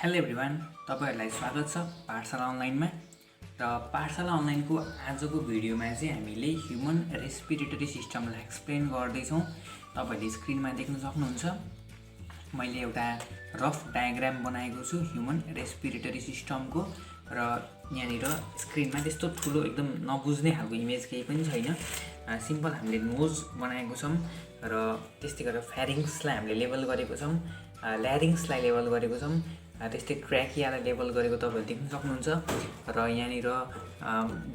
Hello everyone, तपाईहरुलाई स्वागत छ पाठशाला अनलाइनमा। र पाठशाला अनलाइनको आजको भिडियोमा चाहिँ हामीले ह्युमन रेस्पिरेटरी सिस्टमलाई एक्सप्लेन गर्दै छौं। तपाईले स्क्रिनमा देख्न सक्नुहुन्छ। मैले एउटा रफ डायग्राम बनाएको छु ह्युमन रेस्पिरेटरी सिस्टमको र यहाँनिर स्क्रिनमा त्यस्तो ठुलो एकदम नबुझ्ने खालको इमेज केही पनि छैन। सिम्पल हामीले नोज बनाएको छौं र त्यस्तै गरेर फ्यारिङ्सलाई हामीले लेबल गरेको छौं, ल्यारिङ्सलाई लेबल गरेको छौं, त्यस्तै ट्र्याकियालाई लेबल गरेको तपाईहरुले देख्न सक्नुहुन्छ। र यहाँनिर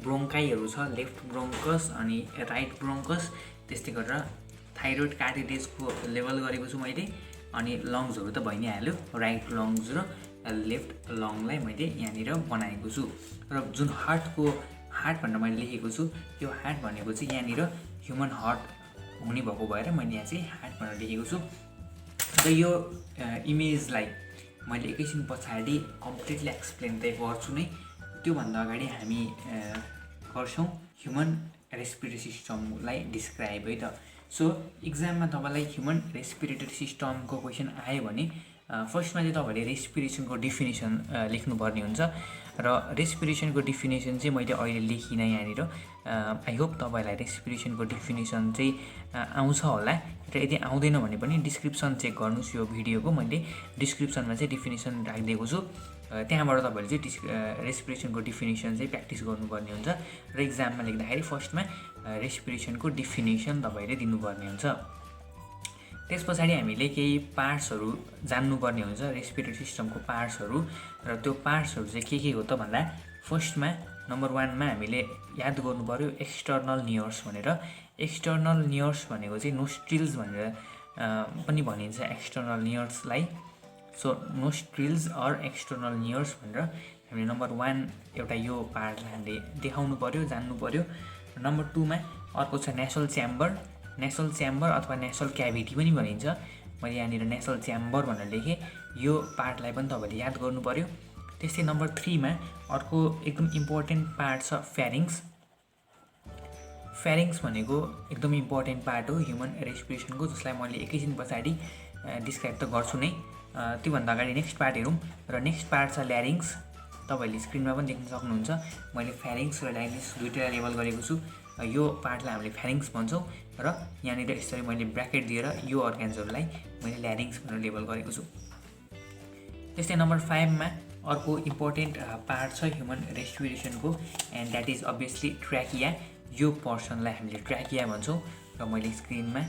ब्रोन्काइहरु छ, लेफ्ट ब्रोन्कस अनि राइट ब्रोन्कस, त्यस्तै गरेर थाइरोइड कार्टिलेजको लेबल गरेको छु मैले। अनि लङ्ग्सहरु त भइ नै हाल्यो, राइट लङ्ग्स र लेफ्ट लङलाई मैले यहाँनिर बनाएको छु। र जुन हार्ट भनेर मैले लेखेको छु, यो हार्ट भनेको चाहिँ यहाँनिर ह्युमन हार्ट हुने भएको भएर मैले यहाँ चाहिँ हार्ट भनेर लेखेको छु। र यो इमेजलाई मैले एकैछिन पछाडि कम्प्लिटली एक्सप्लेन त गर्छु नै। त्यो भन्दा अगाडि हामी गर्छौं ह्युमन रेस्पिरेटरी सिस्टमलाई डिस्क्राइब है त। सो एक्जाममा तपाईलाई ह्युमन रेस्पिरेटरी सिस्टमको क्वेशन आयो भने फर्स्टमा चाहिँ तपाईले रेस्पिरेसनको डेफिनेसन लेख्नुपर्ने हुन्छ। र रेस्पिरेसनको डेफिनेसन चाहिँ मैले अहिले लेखिन यहाँनिर। आई होप तपाईलाई रेस्पिरेसनको डेफिनेसन चाहिँ आउँछ होला, र यदि आउँदैन भने पनि डिस्क्रिप्सन चेक गर्नुस्। यो भिडियोको मैले डिस्क्रिप्सनमा चाहिँ डेफिनेसन राखिदिएको छु, त्यहाँबाट तपाईले चाहिँ रेस्पिरेसनको डेफिनेसन चाहिँ प्र्याक्टिस गर्नुपर्ने हुन्छ। र एक्जाममा लेख्दाखेरि फर्स्टमा रेस्पिरेसनको डेफिनेसन तपाईले दिनुपर्ने हुन्छ। त्यसपछि हामीले केही पार्ट्सहरु जान्नुपर्ने हुन्छ, रेस्पिरेटरी सिस्टमको पार्ट्सहरु। र त्यो पार्ट्सहरु चाहिँ के हो त भन्दा फर्स्टमा नम्बर 1 मा हामीले याद गर्नु पर्यो एक्सटर्नल नियर्स भनेर। एक्सटर्नल नियर्स भनेको चाहिँ नोस्ट्रिल्स भनेर पनि भनिन्छ एक्सटर्नल नियर्सलाई। So nostrils or external nares भनेर हामीले नम्बर 1 एउटा यो पार्टलाई हामीले देखाउनु पर्यो, जान्नु पर्यो। नम्बर 2 मा अर्को छ नेसल च्याम्बर। नेसल च्याम्बर अथवा नेसल क्याभिटी पनि भनिन्छ। मैले यहाँनिर नेसल च्याम्बर भनेर लेखेँ। यो पार्टलाई पनि तपाईले याद गर्नु पर्यो। त्यस्तै नम्बर 3 मा अर्को एकदम इम्पोर्टेन्ट पार्ट छ फ्यारिङ्स। फ्यारिङ्स भनेको एकदम इम्पोर्टेन्ट पार्ट हो ह्युमन रेस्पिरेसनको, जसलाई मैले एकैछिन पछाडि डिस्क्राइब त गर्छु नै। त्यो भन्दा अगाडि नेक्स्ट पार्ट हेरौँ। र नेक्स्ट पार्ट छ ल्यारिङ्स। तपाईले स्क्रिनमा पनि देख्न सक्नुहुन्छ। मैले फ्यारिङ्स र ल्यारिङ्स दुईटैलाई लेबल गरेको छु। यो पार्टलाई हामीले फ्यारिङ्स भन्छौँ र यहाँनिर यसरी मैले ब्र्याकेट दिएर यो अर्गान्सहरुलाई मैले ल्यारिङ्स भनेर लेबल गरेको छु। त्यस्तै नम्बर 5 मा अर्को इम्पोर्टेन्ट पार्ट छ ह्युमन रेस्पिरेसनको, and that is obviously trachea. यो पर्सनलाई हामीले ट्र्याकिया भन्छौँ। र मैले स्क्रिनमा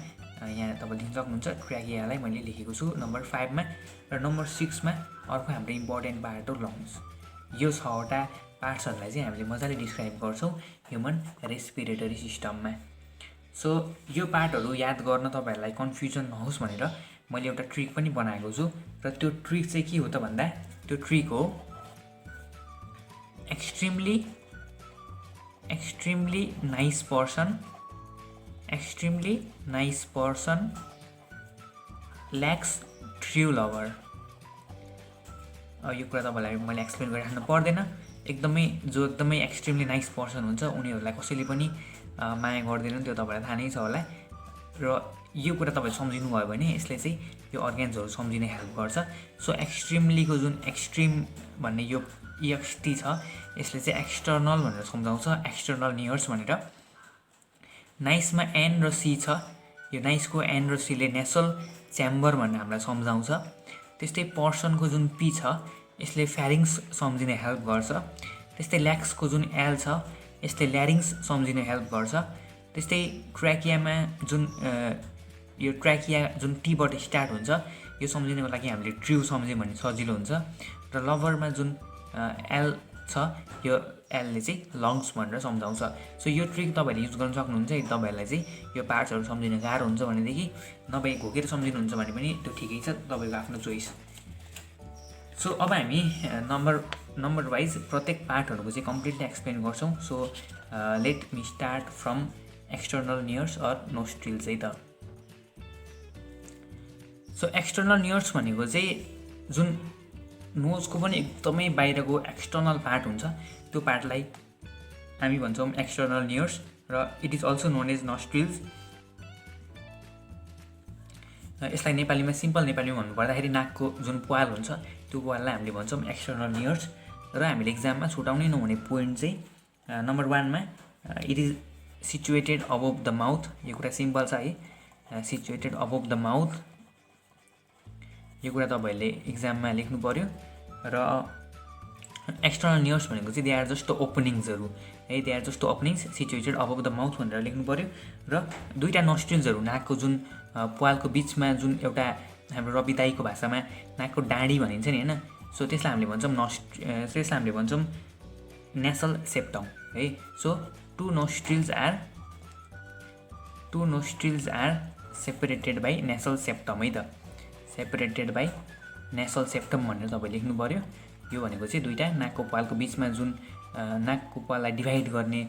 यहाँ तपाईले देख्न सक्नुहुन्छ ट्र्याकियालाई मैले लेखेको छु नम्बर 5 मा। र नम्बर 6 मा अर्को हाम्रो इम्पोर्टेन्ट पार्ट हो लङ्ग्स। यो 6वटा पार्ट्सहरुलाई चाहिँ हामीले मजाले डिस्क्राइब गर्छौं ह्युमन रेस्पिरेटरी सिस्टममा। सो यो पार्टहरु याद गर्न तपाईहरुलाई कन्फ्युजन नहोस् भनेर मैले एउटा ट्रिक पनि बनाएको छु। र त्यो ट्रिक चाहिँ के हो त भन्दा त्यो ट्रिक हो extremely nice person lakhs true lover. यो कुरा तपाईलाई मैले एक्सप्लेन गरिराख्नु पर्दैन। जो एकदमै एक्सट्रिमली नाइस पर्सन हुन्छ उनीहरुलाई कसैले पनि माया गर्दैनन्, त्यो तपाईलाई थाहा नै छ होला। र यो कुरा तपाईले सम्झिनु भयो भने यसले चाहिँ यो अर्गान्सहरु सम्झिने हेल्प गर्छ। सो एक्सट्रिमलीको जुन एक्सट्रिम भन्ने यो EXT छ, यसले चाहिँ एक्सटर्नल भनेर सम्झाउँछ, एक्सटर्नल नियर्स भनेर। नाइसमा N र C छ। यो नाइसको N र C ले नेसल च्याम्बर भनेर हामीलाई सम्झाउँछ। त्यस्तै पर्सनको जुन P छ, यसले फ्यारिङ्स सम्झिने हेल्प गर्छ। त्यस्तै ल्याक्सको जुन L छ, यसले ल्यारिङ्स सम्झिने हेल्प गर्छ। त्यस्तै ट्र्याकियामा जुन यो ट्र्याकिया जुन T बाट स्टार्ट हुन्छ, यो सम्झिनको लागि हामीले ट्रु सम्झ्यौं भने सजिलो हुन्छ। र लभरमा जुन L छ, यो L ले चाहिँ लङ्ग्स भनेर सम्झाउँछ। सो यो ट्रिक तपाईले युज गर्न सक्नुहुन्छ यदि तपाईहरुलाई चाहिँ यो पार्ट्सहरु सम्झिन गाह्रो हुन्छ भनेदेखि। नभए घोकेर सम्झिनुहुन्छ भने पनि त्यो ठिकै छ, तपाईको आफ्नो चोइस। सो अब हामी नम्बर वाइज प्रत्येक पार्टहरुको चाहिँ कम्प्लिटली एक्सप्लेन गर्छौं। So let me start from external nares or nostrils है त। सो एक्सटर्नल नियर्स भनेको चाहिँ जुन नोजको पनि एकदमै बाहिरको एक्सटर्नल पार्ट हुन्छ, त्यो पार्टलाई हामी भन्छौं एक्सटर्नल नियर्स। र it is also known as nostrils. यसलाई नेपालीमा सिम्पल नेपालीमा भन्नुपर्दाखेरि नाकको जुन प्वाल हुन्छ त्यो वाललाई हामीले भन्छौँ एक्सटर्नल इयर्स। र हामीले एक्जाममा छुटाउनै नहुने पोइन्ट चाहिँ नम्बर 1 मा it is situated above the mouth. यो कुरा सिम्पल छ है, सिचुएटेड अबोभ द माउथ, यो कुरा तपाईँहरूले एक्जाममा लेख्नु पर्यो। र एक्सटर्नल इयर्स भनेको चाहिँ दे आर जस्ट ओपनिङ्सहरू है, they are just openings situated above the mouth भनेर लेख्नु पर्यो। र दुईवटा नस्ट्रिल्सहरू नाकको जुन प्वालको बिचमा जुन एउटा हाम्रो रवि दाईको भाषामा नाकको डाँडी भनिन्छ नि होइन, सो त्यसलाई हामीले भन्छौँ त्यसलाई हामीले भन्छौँ नेसल सेप्टम है। So two nostrils are separated by nasal septum है त, सेपरेटेड बाई नेसल सेप्टम भनेर तपाईँ लेख्नु पर्यो। यो भनेको चाहिँ दुईवटा नाकको पालको बिचमा जुन नाकको पाललाई डिभाइड गर्ने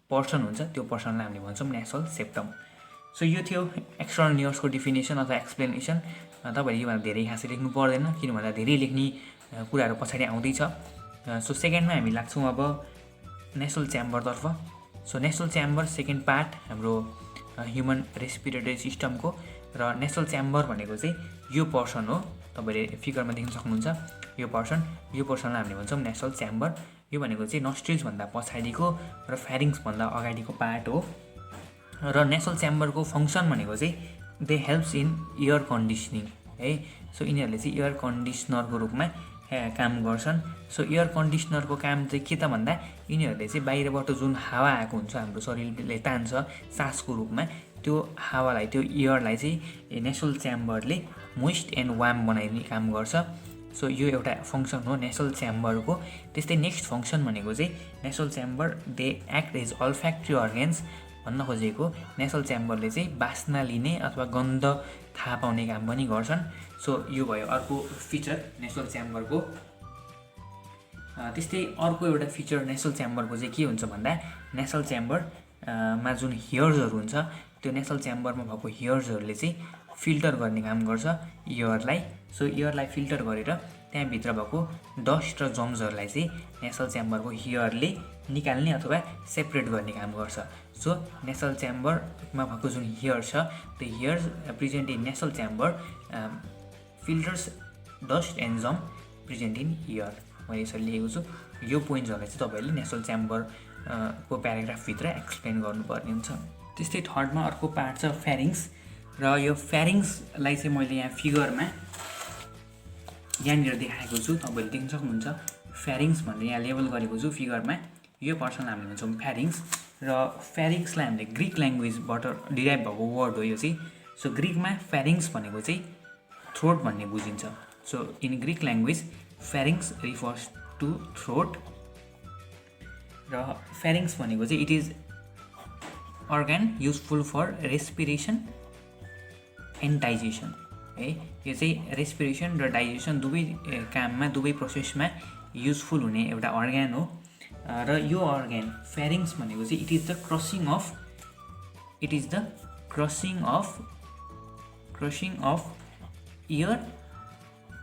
पर्सन हुन्छ त्यो पर्सनलाई हामीले भन्छौँ नेसल सेप्टम। सो यो थियो एक्सटर्नल इयर्सको डिफिनेसन अथवा एक्सप्लेनेसन। तपाईँहरूले योभन्दा धेरै खासै लेख्नु पर्दैन, किन भन्दा धेरै लेख्ने कुराहरू पछाडि आउँदैछ। सो सेकेन्डमा हामी लाग्छौँ अब नेसल च्याम्बरतर्फ। सो नेसल च्याम्बर सेकेन्ड पार्ट हाम्रो ह्युमन रेस्पिरेटरी सिस्टमको। र नेसल च्याम्बर भनेको चाहिँ यो पर्सन हो, तपाईँले फिगरमा देख्न सक्नुहुन्छ यो पर्सनलाई हामीले भन्छौँ नेसल च्याम्बर। यो भनेको चाहिँ नस्ट्रिल्सभन्दा पछाडिको र फ्यारिङ्सभन्दा अगाडिको पार्ट हो। र नेसल च्याम्बरको फङ्सन भनेको चाहिँ they helps in air conditioning है। सो यिनीहरूले चाहिँ एयर कन्डिसनरको रूपमा काम गर्छन्। सो एयर कन्डिसनरको काम चाहिँ के त भन्दा यिनीहरूले चाहिँ बाहिरबाट जुन हावा आएको हुन्छ हाम्रो शरीरले तान्छ सासको रूपमा, त्यो हावालाई त्यो एयरलाई चाहिँ नेसल च्याम्बरले मोइस्ट एन्ड वार्म बनाइदिने काम गर्छ। सो यो एउटा फङ्सन हो नेसल च्याम्बरको। त्यस्तै नेक्स्ट फङ्सन भनेको चाहिँ nasal chamber they act as olfactory organs भन्न खोजेको नेसल च्याम्बरले चाहिँ बास्ना लिने अथवा गन्ध थाहा पाउने काम पनि गर्छन्। सो यो भयो अर्को फिचर नेसल च्याम्बरको। त्यस्तै अर्को एउटा फिचर नेसल च्याम्बरको चाहिँ के हुन्छ भन्दा नेसल च्याम्बरमा जुन हेयर्सहरू हुन्छ त्यो नेसल च्याम्बरमा भएको हेयर्सहरूले चाहिँ फिल्टर गर्ने काम गर्छ एयरलाई। सो एयरलाई फिल्टर गरेर त्यहाँभित्र भएको डस्ट र जम्सहरूलाई चाहिँ नेसल च्याम्बरको हेयरले निकाल्ने अथवा सेपरेट गर्ने काम गर्छ। सो नेसल च्याम्बरमा भएको जुन हेयर छ त्यो hairs present in nasal chamber filters dust and जम प्रेजेन्ट इन एयर। मैले यसरी लेखेको छु। यो पोइन्ट्सहरूलाई चाहिँ तपाईँहरूले नेसल च्याम्बरको प्याराग्राफभित्र एक्सप्लेन गर्नुपर्ने हुन्छ। त्यस्तै थर्डमा अर्को पार्ट छ फ्यारिङ्स। र यो फ्यारिङ्सलाई चाहिँ मैले यहाँ फिगरमा यहाँनिर देखाएको छु, तपाईँले देख्न सक्नुहुन्छ फ्यारिङ्स भनेर यहाँ लेबल गरेको छु फिगरमा। यो पर्सनलाई हामीले भन्छौँ फ्यारिङ्स। र फ्यारिङ्सलाई हामीले ग्रिक ल्याङ्ग्वेजबाट डिराइभ भएको वर्ड हो यो चाहिँ। सो ग्रिकमा फ्यारिङ्स भनेको चाहिँ थ्रोट भन्ने बुझिन्छ। So in Greek language pharynx refers to throat. र फ्यारिङ्स भनेको चाहिँ it is organ useful for respiration and digestion है। यो चाहिँ रेस्पिरेसन र डाइजेसन दुवै काममा दुवै प्रोसेसमा युजफुल हुने एउटा अर्गान हो। र यो अर्गान फ्यारिङ्स भनेको चाहिँ it is the crossing of air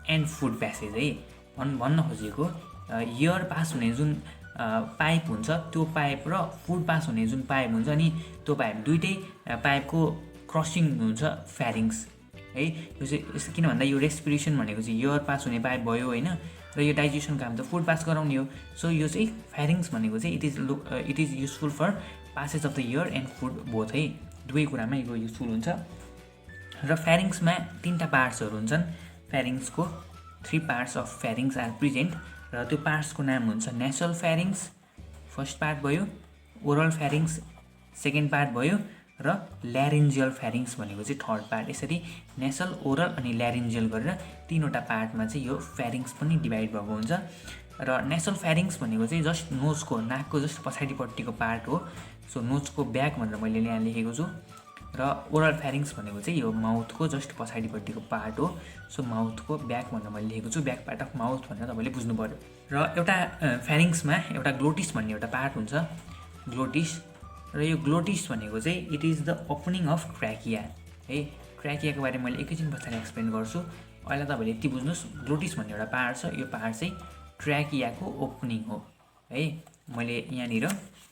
and food passage है। भन्न खोजेको एयर पास हुने जुन पाइप हुन्छ त्यो पाइप र फुड पास हुने जुन पाइप हुन्छ नि त्यो पाइप दुइटै पाइपको क्रसिङ हुन्छ फ्यारिङ्स है। यो चाहिँ किन भन्दा यो रेस्पिरेसन भनेको चाहिँ एयर पास हुने पाइप भयो होइन, र यो डाइजेसन काम त फुड पास गराउने हो। सो यो चाहिँ फ्यारिङ्स भनेको चाहिँ it is useful for passage of the air and food both है, दुवै कुरामा यो युजफुल हुन्छ। र फ्यारिङ्समा 3टा पार्ट्सहरू हुन्छन्। फ्यारिङ्सको 3 parts of pharynx are present. र त्यो पार्ट्सको नाम हुन्छ नेसल फ्यारिङ्स फर्स्ट पार्ट भयो, ओरल फ्यारिङ्स सेकेन्ड पार्ट भयो, र ल्यारिन्जियल फ्यारिङ्स भनेको चाहिँ थर्ड पार्ट। यसरी नेसल, ओरल अनि ल्यारिन्जियल गरेर 3वटा पार्टमा चाहिँ यो फ्यारिङ्स पनि डिभाइड भएको हुन्छ। र नेसल फ्यारिङ्स भनेको चाहिँ जस्ट नोजको नाकको जस्ट पछाडिपट्टिको पार्ट हो। सो नोजको ब्याक भनेर मैले यहाँ लेखेको छु। र ओरल फ्यारिङ्स भनेको चाहिँ यो माउथको जस्ट पछाडिपट्टिको पार्ट हो। सो माउथको ब्याक भनेर मैले लेखेको छु, ब्याक पार्ट अफ माउथ भनेर तपाईँले बुझ्नु पऱ्यो। र एउटा फ्यारिङ्समा एउटा ग्लोटिस भन्ने एउटा पार्ट हुन्छ, ग्लोटिस। र यो ग्लोटिस भनेको चाहिँ it is the opening of trachea है। ट्र्याकियाको बारेमा मैले एकैछिन पछाडि एक्सप्लेन गर्छु। अहिले तपाईँले यति बुझ्नुहोस्, ग्लोटिस भन्ने एउटा पार्ट छ, यो पार्ट चाहिँ ट्र्याकियाको ओपनिङ हो है। मैले यहाँनिर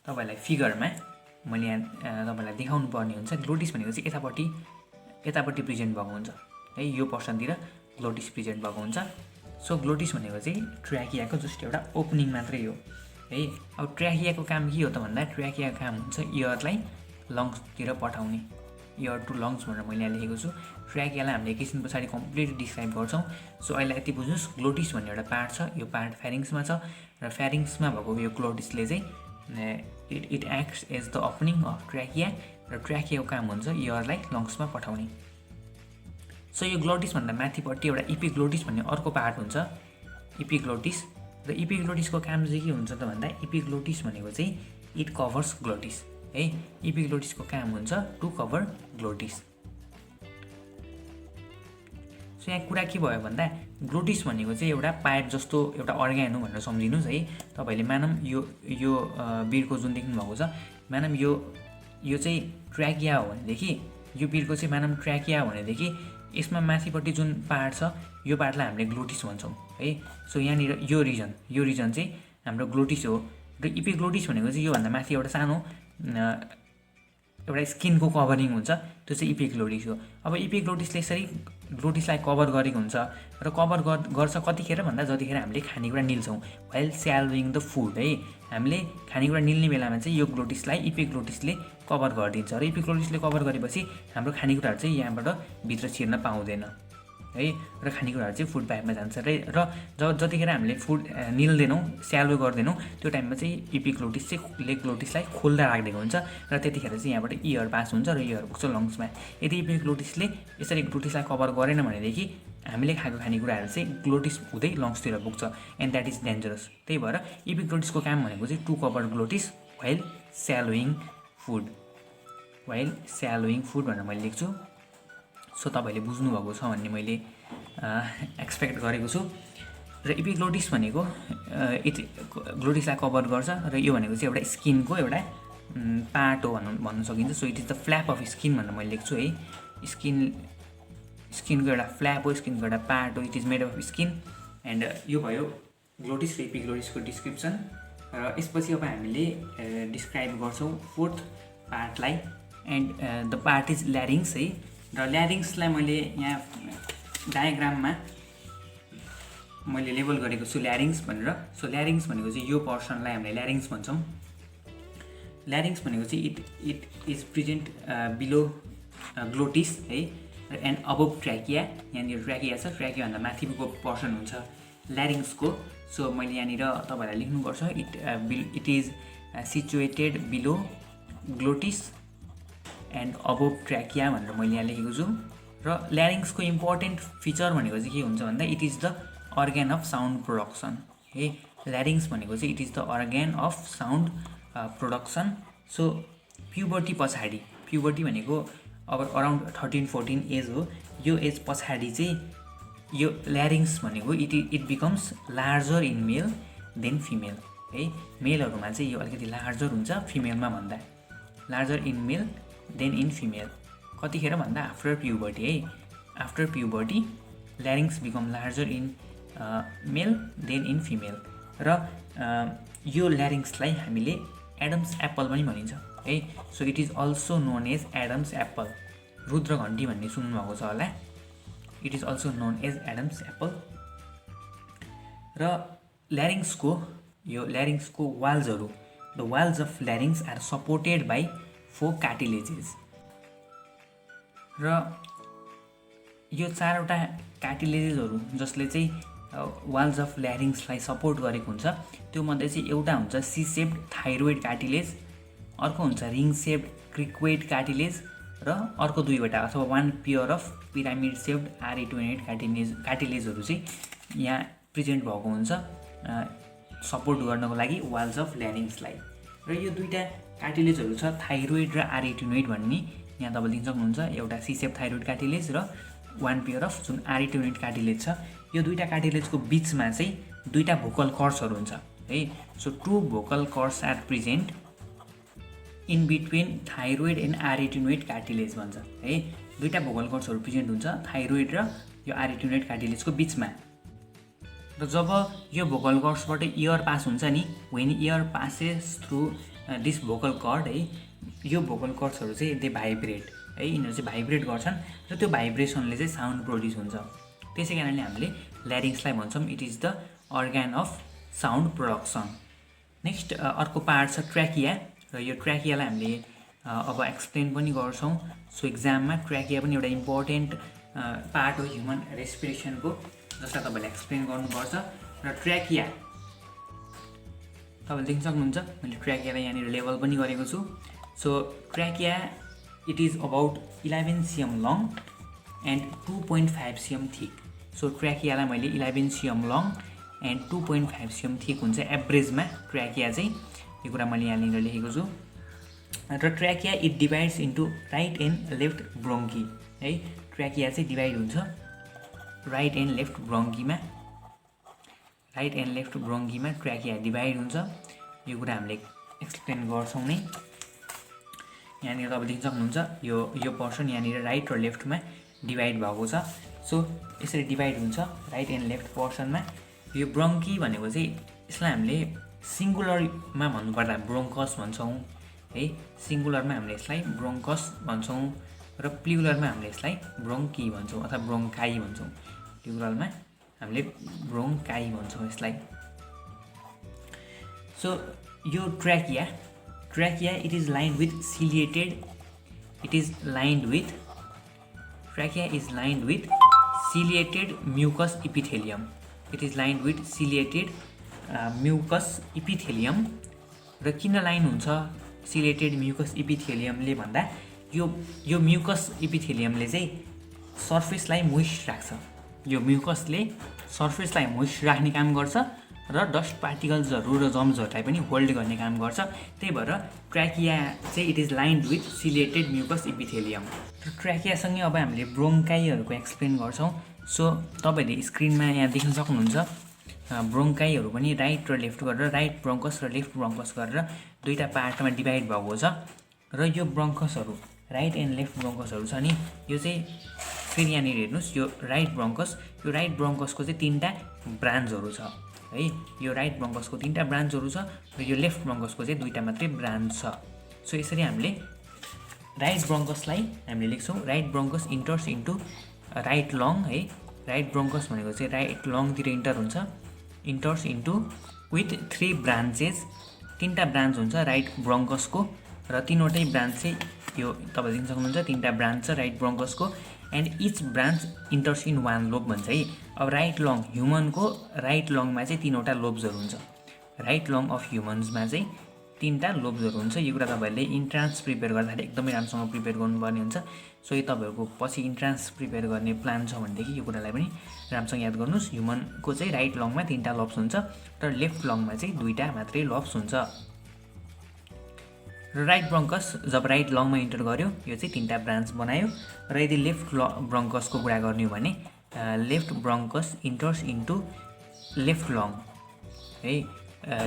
तपाईँलाई फिगरमा मैले यहाँ तपाईँलाई देखाउनु पर्ने हुन्छ। ग्लोटिस भनेको चाहिँ यतापट्टि प्रेजेन्ट भएको हुन्छ है, यो पर्सनतिर ग्लोटिस प्रेजेन्ट भएको हुन्छ। सो ग्लोटिस भनेको चाहिँ ट्र्याकियाको जस्ट एउटा ओपनिङ मात्रै हो है। अब ट्र्याकियाको काम के हो त भन्दा ट्र्याकियाको काम हुन्छ इयरलाई लङ्सतिर पठाउने, इयर टु लङ्स भनेर मैले यहाँ लेखेको छु। ट्र्याकियालाई हामीले एकैछिन पछाडि कम्प्लिट डिस्क्राइब गर्छौँ। सो अहिले यति बुझ्नुहोस्, ग्लोटिस भन्ने एउटा पार्ट छ, यो पार्ट फ्यारिङ्समा छ र फ्यारिङ्समा भएको यो ग्लोटिसले चाहिँ it acts as the opening of trachea र ट्र्याकियाको काम हुन्छ इयरलाई लङ्समा पठाउने। सो यो ग्लोटिसभन्दा माथिपट्टि एउटा इपिग्लोटिस भन्ने अर्को पार्ट हुन्छ, इपिग्लोटिस। र इपिग्लोटिसको काम चाहिँ के हुन्छ त भन्दा इपिग्लोटिस भनेको चाहिँ इट कभर्स ग्लोटिस है। इपिग्लोटिसको काम हुन्छ टु कभर ग्लोटिस। सो यहाँ कुरा के भयो भन्दा ग्लोटिस भनेको चाहिँ एउटा पाइप जस्तो एउटा अर्ग्यान हो भनेर सम्झिनुहोस् है। तपाईँले मानौँ यो बिर्को जुन देख्नुभएको छ, मानौँ यो चाहिँ ट्र्याकिया हो भनेदेखि, यो बिर्को चाहिँ मानौँ ट्र्याकिया भनेदेखि यसमा माथिपट्टि जुन पार्ट छ यो पार्टलाई हामीले ग्लोटिस भन्छौँ है। सो यहाँनिर यो रिजन चाहिँ हाम्रो ग्लोटिस हो। र इपिग्लोटिस भनेको चाहिँ योभन्दा माथि एउटा सानो एउटा स्किनको कभरिङ हुन्छ, त्यो चाहिँ इपिग्लोटिस हो। अब इपिग्लोटिसले यसरी ग्लोटिसलाई कभर गरेको हुन्छ र कभर गर्छ कतिखेर भन्दा जतिखेर हामीले खानेकुरा निल्छौँ, वाइल स्यालोइङ द फुड है। हामीले खानेकुरा निल्ने बेलामा चाहिँ यो ग्लोटिसलाई इपिग्लोटिसले कभर गरिदिन्छ र इपिग्लोटिसले कभर गरेपछि हाम्रो खानेकुराहरू चाहिँ यहाँबाट भित्र छिर्न पाउँदैन है र खानेकुराहरू चाहिँ फुड पाइपमा जान्छ र जतिखेर हामीले फुड निल्दैनौँ, स्यालो गर्दैनौँ, त्यो टाइममा चाहिँ इपिग्लोटिस चाहिँ ग्लोटिसलाई खोल्दा राखिदिएको हुन्छ र त्यतिखेर चाहिँ यहाँबाट इयर पास हुन्छ र इयर पुग्छ लङ्समा। यदि इपिग्लोटिसले यसरी ग्लोटिसलाई कभर गरेन भनेदेखि हामीले खाएको खानेकुराहरू चाहिँ ग्लोटिस हुँदै लङ्सतिर पुग्छ एन्ड द्याट इज डेन्जरस। त्यही भएर इपिग्लोटिसको काम भनेको चाहिँ to cover glottis while swallowing food भनेर मैले लेख्छु। सो तपाईँले बुझ्नुभएको छ भन्ने मैले एक्सपेक्ट गरेको छु। र इपिग्लोटिस भनेको ग्लोटिसलाई कभर गर्छ र यो भनेको चाहिँ एउटा स्किनको एउटा पार्ट हो भन्न सकिन्छ। So it is the flap of skin भनेर मैले लेख्छु है। स्किनको एउटा फ्ल्याप हो, स्किनको एउटा पार्ट हो, it is made of skin. And यो भयो ग्लोटिस र इपिग्लोटिसको डिस्क्रिप्सन। र यसपछि अब हामीले डिस्क्राइब गर्छौँ फोर्थ पार्टलाई and the part is larynx है। र ल्यारिङ्सलाई मैले यहाँ डायग्राममा मैले लेबल गरेको छु ल्यारिङ्स भनेर। सो ल्यारिङ्स भनेको चाहिँ यो पर्सनलाई हामीले ल्यारिङ्स भन्छौँ। ल्यारिङ्स भनेको चाहिँ it is present below glottis है एन्ड अबोभ ट्र्याकिया। यहाँनिर ट्र्याकिया छ, ट्र्याकियाभन्दा माथिको पर्सन हुन्छ ल्यारिङ्सको। सो मैले यहाँनिर तपाईँहरूलाई लेख्नुपर्छ it is situated below glottis and above trachea भनेर मैले यहाँ लेखेको छु। र ल्यारिङ्सको इम्पोर्टेन्ट फिचर भनेको चाहिँ के हुन्छ भन्दा it is the organ of sound production है। ल्यारिङ्स भनेको चाहिँ it is the organ of sound production. So puberty पछाडि, प्युबर्टी भनेको अब अराउन्ड 13-14 एज हो, यो एज पछाडि चाहिँ यो ल्यारिङ्स भनेको it becomes larger in male than female है। मेलहरूमा चाहिँ यो अलिकति लार्जर हुन्छ फिमेलमा भन्दा, larger in male than in female. कतिखेर भन्दा आफ्टर प्युबर्टी है। After puberty larynx become larger in male than in female. र यो ल्यारिङ्सलाई हामीले एडम्स एप्पल पनि भनिन्छ है। So it is also known as Adam's apple. रुद्रघण्टी भन्ने सुन्नुभएको छ होला, it is also known as Adam's Apple. र ल्यारिङ्सको वाल्सहरू, the walls of larynx are supported by 4 cartilages. र यो 4वटा कार्टिलेजेसहरू जसले चाहिँ वाल्स अफ ल्यारिङ्सलाई सपोर्ट गरेको हुन्छ, त्यो मध्ये चाहिँ एउटा हुन्छ सी सेप्ड थाइरोइड कार्टिलेज, अर्को हुन्छ रिङ सेप्ड क्रिक्वेड कार्टिलेज र अर्को 2वटा अथवा 1 पेयर अफ पिरामिड सेप्ड आर828 कार्टिलेजहरू चाहिँ यहाँ प्रेजेन्ट भएको हुन्छ सपोर्ट गर्नको लागि वाल्स अफ ल्यारिङ्सलाई। र यो 2टा कार्टिलेजहरू छ थाइरोइड र आर828 भन्ने, यहाँ तपाईँले दिन सक्नुहुन्छ एउटा सिसेप थाइरोइड कार्टिलेज र 1 पेयर अफ जुन आर828 कार्टिलेज छ। यो 2टा कार्टिलेजको बिचमा चाहिँ 2टा भोकल कर्ड्सहरू हुन्छ है। So 2 vocal cords are present in between thyroid and आर828 कार्टिलेज भन्छ है। 2टा भोकल कर्ड्सहरू प्रेजेन्ट हुन्छ थाइरोइड र यो आर828 कार्टिलेजको बिचमा। र जब यो भोकल कर्ड्सबाट इयर पास हुन्छ नि, when air passes through this vocal cord है, यो भोकल कर्ड्सहरू चाहिँ दे भाइब्रेट है। यिनीहरू चाहिँ भाइब्रेट गर्छन् र त्यो भाइब्रेसनले चाहिँ साउन्ड प्रड्युस हुन्छ। त्यसै कारणले हामीले ल्यारिङ्सलाई भन्छौँ it is the organ of sound production. Next अर्को पार्ट छ ट्र्याकिया र यो ट्र्याकियालाई हामीले अब एक्सप्लेन पनि गर्छौँ। सो एक्जाममा ट्र्याकिया पनि एउटा इम्पोर्टेन्ट पार्ट हो ह्युमन रेस्पिरेसनको, जसलाई तपाईँले एक्सप्लेन गर्नुपर्छ। र ट्र्याकिया तपाईँले देख्न सक्नुहुन्छ, मैले ट्र्याकियालाई यहाँनिर लेभल पनि गरेको छु। So trachea it is about 11 cm long and 2.5 cm thick. So ट्र्याकियालाई मैले 11 cm long and 2.5 cm thick हुन्छ एभरेजमा ट्र्याकिया चाहिँ, यो कुरा मैले यहाँनिर लेखेको छु। र trachea it divides into right and left bronchi है। ट्र्याकिया चाहिँ डिभाइड हुन्छ राइट एन्ड लेफ्ट ब्रोङ्कीमा, राइट एन्ड लेफ्ट ब्रोङ्कीमा ट्र्याकिया डिभाइड हुन्छ। यो कुरा हामीले एक्सप्लेन गर्छौँ नै। यहाँनिर तपाईँ देख्न सक्नुहुन्छ यो पर्सन यहाँनिर राइट र लेफ्टमा डिभाइड भएको छ। सो यसरी डिभाइड हुन्छ राइट एन्ड लेफ्ट पर्सनमा। यो ब्रोङ्की भनेको चाहिँ यसलाई हामीले सिङ्गुलरमा भन्नुपर्दा ब्रोङ्कस भन्छौँ है। सिङ्गुलरमा हामीले यसलाई ब्रोङ्कस भन्छौँ र प्लुरलमा हामीले यसलाई ब्रोङ्की भन्छौँ अथवा ब्रोङ्काई भन्छौँ। प्लुरलमा हामीले ब्रोङ्काई भन्छौँ यसलाई। सो यो trachea it is lined with ciliated, trachea is lined with ciliated mucous epithelium. It is lined with ciliated mucous epithelium. र किन लाइन हुन्छ सिलिएटेड म्युकस इपिथेलियमले भन्दा यो म्युकस इपिथेलियमले चाहिँ सर्फेसलाई मोइस्ट राख्छ। यो म्युकसले सर्फेसलाई मोइस्ट राख्ने काम गर्छ र डस्ट पार्टिकल्सहरू र जम्सहरूलाई पनि होल्ड गर्ने काम गर्छ। त्यही भएर ट्र्याकिया चाहिँ it is lined with ciliated mucous epithelium. र ट्र्याकियासँगै अब हामीले ब्रोङ्काईहरूको एक्सप्लेन गर्छौँ। सो तपाईँले स्क्रिनमा यहाँ देख्न सक्नुहुन्छ ब्रोङ्काईहरू पनि राइट र लेफ्ट गरेर, राइट ब्रोङ्कस र लेफ्ट ब्रोङ्कस गरेर दुईवटा पार्टमा डिभाइड भएको छ। र यो ब्रोङ्कसहरू राइट एन्ड लेफ्ट ब्रोङ्कसहरू छ नि, यो चाहिँ फेरि यहाँनिर हेर्नुहोस्, यो राइट ब्रोङ्कसको चाहिँ 3टा ब्रान्चहरू छ है। यो राइट ब्रोङ्कसको 3टा ब्रान्चहरू छ र यो लेफ्ट ब्रोङ्कसको चाहिँ 2टा मात्रै ब्रान्च छ। सो यसरी हामीले राइट ब्रोङ्कसलाई हामीले लेख्छौँ right bronchus enters into right lung है। राइट ब्रोङ्कस भनेको चाहिँ राइट लङतिर इन्टर हुन्छ, इन्टर्स इन्टु विथ 3 ब्रान्चेस, 3टा ब्रान्च हुन्छ राइट ब्रोङ्कसको र 3वटै ब्रान्च चाहिँ यो तपाईँ देख्न सक्नुहुन्छ 3टा ब्रान्च छ राइट ब्रोङ्कसको and each branch enters in 1 lobe भन्छ है। अब राइट लङ ह्युमनको राइट लङमा चाहिँ 3वटा लोब्सहरू हुन्छ। राइट लङ अफ ह्युमन्समा चाहिँ 3टा लोब्सहरू हुन्छ। यो कुरा तपाईँहरूले इन्ट्रान्स प्रिपेयर गर्दाखेरि एकदमै राम्रोसँग प्रिपेयर गर्नुपर्ने हुन्छ। सो यो तपाईँहरूको पछि इन्ट्रान्स प्रिपेयर गर्ने प्लान छ भनेदेखि यो कुरालाई पनि राम्रोसँग याद गर्नुहोस्। ह्युमनको चाहिँ राइट लङमा 3टा लब्स हुन्छ र लेफ्ट लङमा चाहिँ 2टा मात्रै लब्स हुन्छ। र राइट ब्रोङ्कस जब राइट लङमा इन्टर गर्यो यो चाहिँ 3टा ब्रान्च बनायो। र यदि लेफ्ट ब्रोङ्कसको कुरा गर्ने हो भने left bronchus enters into left lung है।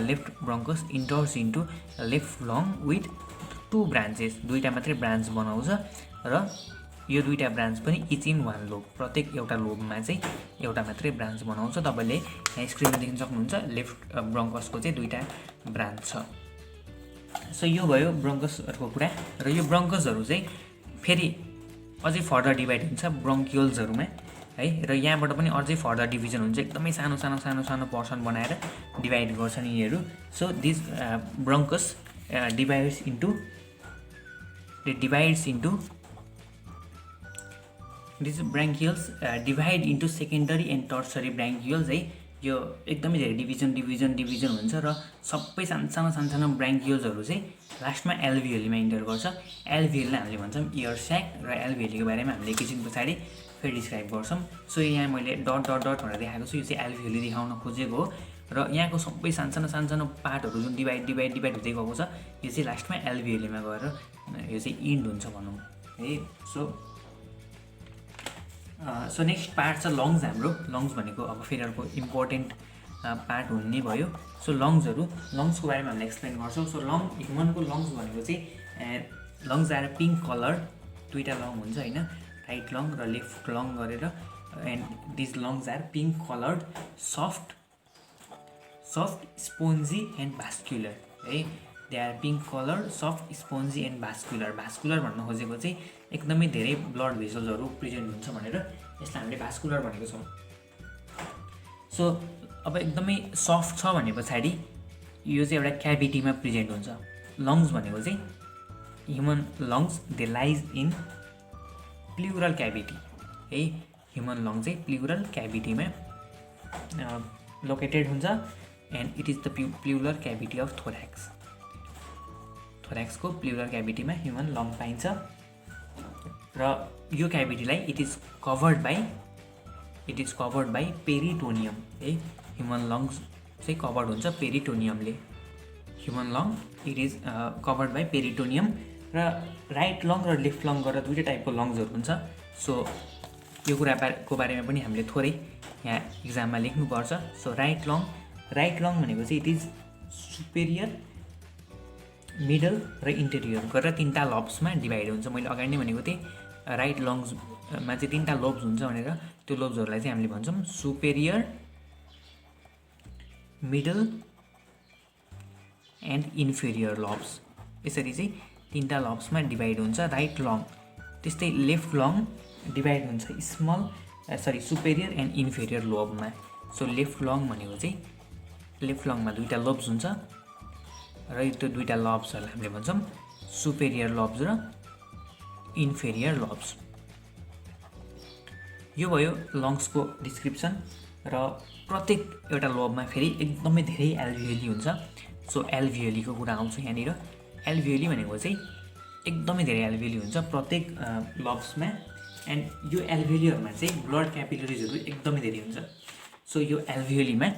Left bronchus enters into left lung with 2 branches, 2टा मात्रै ब्रान्च बनाउँछ र यो 2टा ब्रान्च पनि इच इन 1 लोब, प्रत्येक एउटा लोबमा चाहिँ एउटा मात्रै ब्रान्च बनाउँछ। तपाईँले यहाँ स्क्रिनमा देख्न सक्नुहुन्छ लेफ्ट ब्रोङ्कसको चाहिँ 2टा ब्रान्च छ। सो यो भयो ब्रोङ्कसहरूको कुरा। र यो ब्रोङ्कसहरू चाहिँ फेरि अझै फर्दर डिभाइड हुन्छ ब्रोङ्कियोल्सहरूमा है। र यहाँबाट पनि अझै फर्दर डिभिजन हुन्छ, एकदमै सानो सानो सानो सानो पर्सन बनाएर डिभाइड गर्छन् यिनीहरू। So this bronchus divides into this bronchioles divide into secondary and tertiary bronchioles है। यो एकदमै धेरै डिभिजन हुन्छ र सबै सानो ब्राङ्कियल्सहरू चाहिँ लास्टमा एल्भियोलीमा इन्टर गर्छ। एल्भियोलीलाई हामीले भन्छौँ इयर स्याक र एल्भियोलीको बारेमा हामीले एकैछिन पछाडि फेरि डिस्क्राइब गर्छौँ। सो यहाँ मैले डट भनेर देखाएको छु, यो चाहिँ एल्भियोली देखाउन खोजेको हो। र यहाँको सबै सानो पार्टहरू जुन डिभाइड हुँदै गएको छ यो चाहिँ लास्टमा एल्भियोलीमा गएर यो चाहिँ इन्ड हुन्छ भनौँ है। सो नेक्स्ट पार्ट छ लङ्स। हाम्रो लङ्स भनेको अब फेरि अर्को इम्पोर्टेन्ट पार्ट हुने भयो। सो लङ्सको बारेमा हामीले एक्सप्लेन गर्छौँ। सो ह्युमनको लङ्स भनेको चाहिँ लङ्स आएर पिङ्क कलर, 2टा लङ हुन्छ होइन, राइट लङ र लेफ्ट लङ गरेर and this lungs are pink coloured, soft spongy and vascular है। They are pink colour, soft spongy and vascular भन्न खोजेको चाहिँ एकदमै धेरै ब्लड भेसल्सहरू प्रेजेन्ट हुन्छ भनेर यसलाई हामीले भास्कुलर भनेको छौँ। सो अब एकदमै सफ्ट छ भने पछाडि यो चाहिँ एउटा क्याभिटीमा प्रेजेन्ट हुन्छ। लङ्स भनेको चाहिँ human lungs they lies in pleural cavity है। ह्युमन लङ चाहिँ प्लुरल क्याभिटीमा लोकेटेड हुन्छ and it is the pleural cavity of thorax. थोर्याक्सको प्लुरल क्याभिटीमा ह्युमन लङ पाइन्छ र यो क्याभिटीलाई it is covered by peritoneum है। ह्युमन लङ्स चाहिँ कभर्ड हुन्छ पेरिटोनियमले। Human lung it is covered by peritoneum र राइट लङ र लेफ्ट लङ गरेर दुईवटा टाइपको लङ्सहरू हुन्छ। सो यो कुराको बारेमा पनि हामीले थोरै यहाँ इक्जाममा लेख्नुपर्छ। सो राइट लङ भनेको चाहिँ इट इज सुपेरियर, मिडल र इन्टेरियर गरेर 3टा लब्समा डिभाइड हुन्छ। मैले अगाडि नै भनेको थिएँ राइट लङ्समा चाहिँ 3टा लोब्स हुन्छ भनेर। त्यो लोब्सहरूलाई चाहिँ हामीले भन्छौँ superior, middle and inferior lobes. यसरी चाहिँ 3टा लब्समा डिभाइड हुन्छ राइट लङ। त्यस्तै लेफ्ट लङ डिभाइड हुन्छ सुपेरियर एन्ड इन्फेरियर लोबमा। सो लेफ्ट लङ भनेको चाहिँ लेफ्ट लङमा 2टा लोब्स हुन्छ र त्यो 2टा लब्सहरूलाई हामीले भन्छौँ सुपेरियर लब्स र इन्फेरियर लब्स। यो भयो लङ्सको डिस्क्रिप्सन र प्रत्येक एउटा लोबमा फेरि एकदमै धेरै एल्भियोली हुन्छ। सो एल्भियोलीको कुरा आउँछ यहाँनिर। एल्भियोली भनेको चाहिँ एकदमै धेरै एल्भियोली हुन्छ प्रत्येक लब्समा एन्ड यो एल्भियोलीहरूमा चाहिँ ब्लड क्यापिलरिजहरू एकदमै धेरै हुन्छ। सो यो एल्भियोलीमा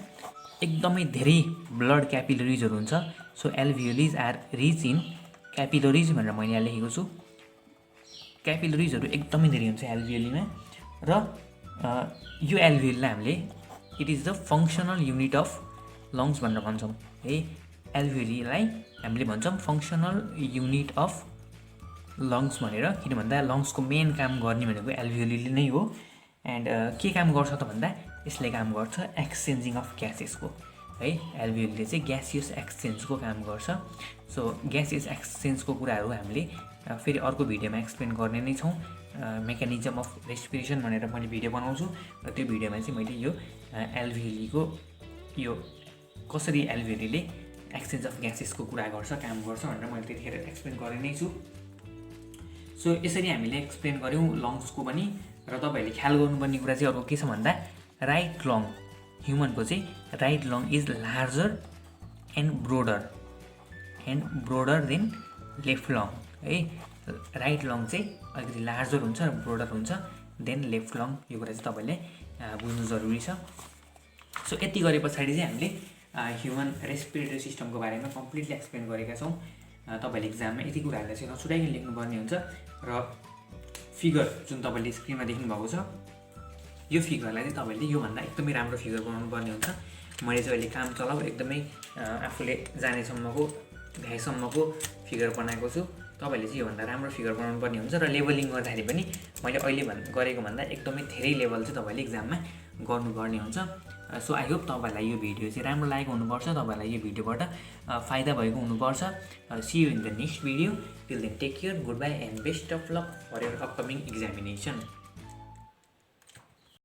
एकदमै धेरै ब्लड क्यापिलरिजहरू हुन्छ। सो एल्भियोलिज आर रिच इन क्यापिलरिज भनेर मैले यहाँ लेखेको छु। क्यापिलरिजहरू एकदमै धेरै हुन्छ एल्भियोलीमा र यो एल्भियोलीलाई हामीले it is the functional unit of lungs भनेर भन्छौँ है। एल्भियोलीलाई हामीले भन्छौँ फङ्सनल युनिट अफ लङ्स भनेर, किन भन्दा लङ्सको मेन काम गर्ने भनेको एल्भियोलीले नै हो। एन्ड के काम गर्छ त भन्दा यसले काम गर्छ एक्सचेन्जिङ अफ ग्यासेसको है। एल्भियोलीले चाहिँ ग्यासियस एक्सचेन्जको काम गर्छ। सो ग्यासियस एक्सचेन्जको कुराहरू हामीले फेरि अर्को भिडियोमा एक्सप्लेन गर्ने नै छौँ। मेकानिजम अफ रेस्पिरेसन भनेर मैले भिडियो बनाउँछु र त्यो भिडियोमा चाहिँ मैले यो एल्भियोलीको यो कसरी एल्भियोलीले एक्सचेन्ज अफ ग्यासेसको कुरा गर्छ, काम गर्छ भनेर मैले त्यतिखेर एक्सप्लेन गर्ने नै छु। सो यसरी हामीले एक्सप्लेन गऱ्यौँ लङ्सको पनि। र तपाईँहरूले ख्याल गर्नुपर्ने कुरा चाहिँ अर्को के छ भन्दा राइट लङ ह्युमनको चाहिँ right lung is larger and broader than left lung है। राइट लङ चाहिँ अलिकति लार्जर हुन्छ र ब्रोडर हुन्छ देन लेफ्ट लङ। यो कुरा चाहिँ तपाईँले बुझ्नु जरुरी छ। सो यति गरे पछाडि चाहिँ हामीले ह्युमन रेस्पिरेटरी सिस्टमको बारेमा कम्प्लिटली एक्सप्लेन गरेका छौँ। तपाईँले इक्जाममा यति कुराहरूलाई चाहिँ नछुटाइकन लेख्नुपर्ने हुन्छ र फिगर जुन तपाईँले स्क्रिनमा देख्नुभएको छ यो फिगरलाई चाहिँ तपाईँले योभन्दा एकदमै राम्रो फिगर बनाउनु पर्ने हुन्छ। मैले चाहिँ अहिले काम चलाउ एकदमै आफूले जानेसम्मको भ्याएसम्मको फिगर बनाएको छु। तपाईँले चाहिँ योभन्दा राम्रो फिगर बनाउनु पर्ने हुन्छ र लेभलिङ गर्दाखेरि पनि मैले अहिले गरेको भन्दा एकदमै धेरै लेभल चाहिँ तपाईँले इक्जाममा गर्नुपर्ने हुन्छ। सो आई होप तपाईँलाई यो भिडियो चाहिँ राम्रो लागेको हुनुपर्छ, तपाईँलाई यो भिडियोबाट फाइदा भएको हुनुपर्छ। See you in the next video. Till then take care, good bye and best of luck for your upcoming examination.